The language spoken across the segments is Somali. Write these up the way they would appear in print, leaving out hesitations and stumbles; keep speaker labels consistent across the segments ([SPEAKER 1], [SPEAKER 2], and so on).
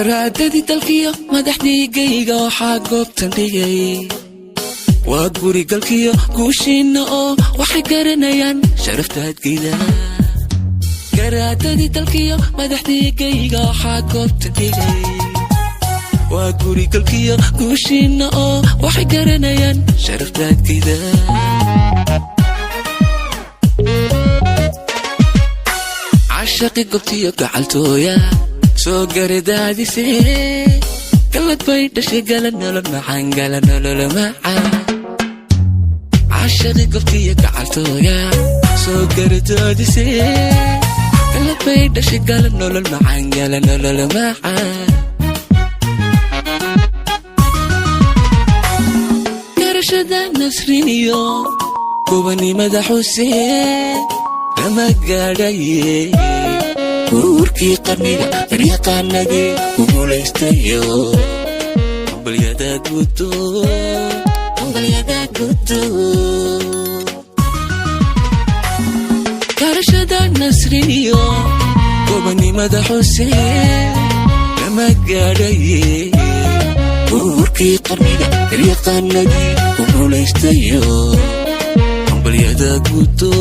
[SPEAKER 1] garaadadii dalkiyo madaxdiigayga waxaa goobtan dhigay waa gurigalkiyo guushiinna oo waxay garanayaan sharaftaadgeyda garaadadii dalkiyo madaxdiigayga waxaa goobtan dhigay waa gurigalkiyo guushiinna oo waxay garanayaan sharaftaadgeyda cashaqi gobtiyo gacaltooya soo garadaadisee galad bay dhashay gala nolol macaan gala nolol macaan cashaqi gobtiyo gacaltooya soo garadaadisee galad bay dhashay gala nolol macaan gala nolol macaan garashada nasriniyo kubanimada xuseen lama gaadhaye urkii qarniga daryaqaanadii ku guulaystayo hambalyadaad gudo garashada nasriniyo gobanimada xuseen lama gaadhaye urkii qarniga daryaqaanadii ku guulaystayo hambalyadaad gudo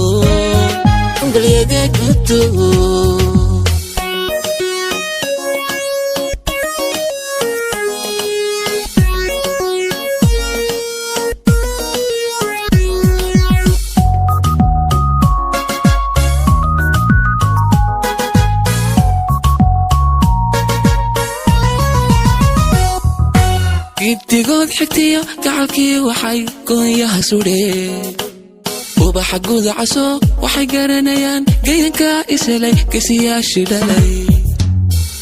[SPEAKER 1] gibtigood xigtiyo gacalkii waxay goonyaha sudheen ubaxa gudacaso waxay garanayaan geeyanka iselay gesiyaashii dhalay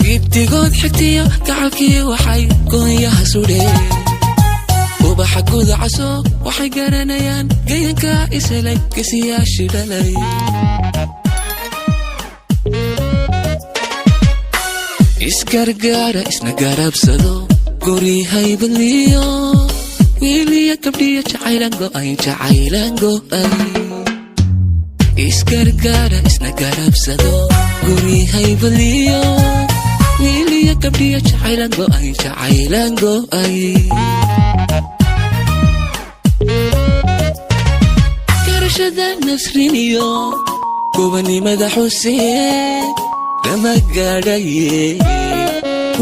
[SPEAKER 1] gibtigood xigtiyo gacalkii waxay goonyaha sudheen ubaxa gudacaso waxay garanayaan geeyanka iselay gesiyaashii dhalay isgargaara isna garabsado guri haybadliyo wiiliya gabdhiyo jacaylan go'ay isgargaara isna garabsado guri haybadliyo wiiliya gabdhiyo jacaylan go'ay garashada nasriniyo kubanimada xuseen lama gaadhaye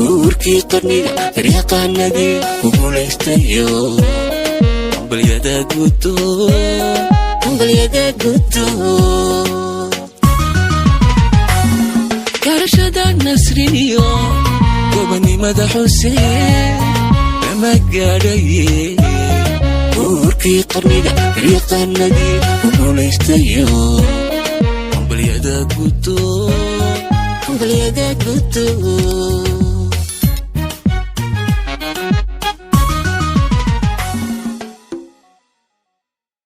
[SPEAKER 1] urkii qarniga daryaqaanadii ku guulaystayo hambalyadaad gudo garashada nasriniyo gobanimada xuseen lama gaadhaye urkii qarniga daryaqaanadii ku guulaystayo hambalyadaad gudo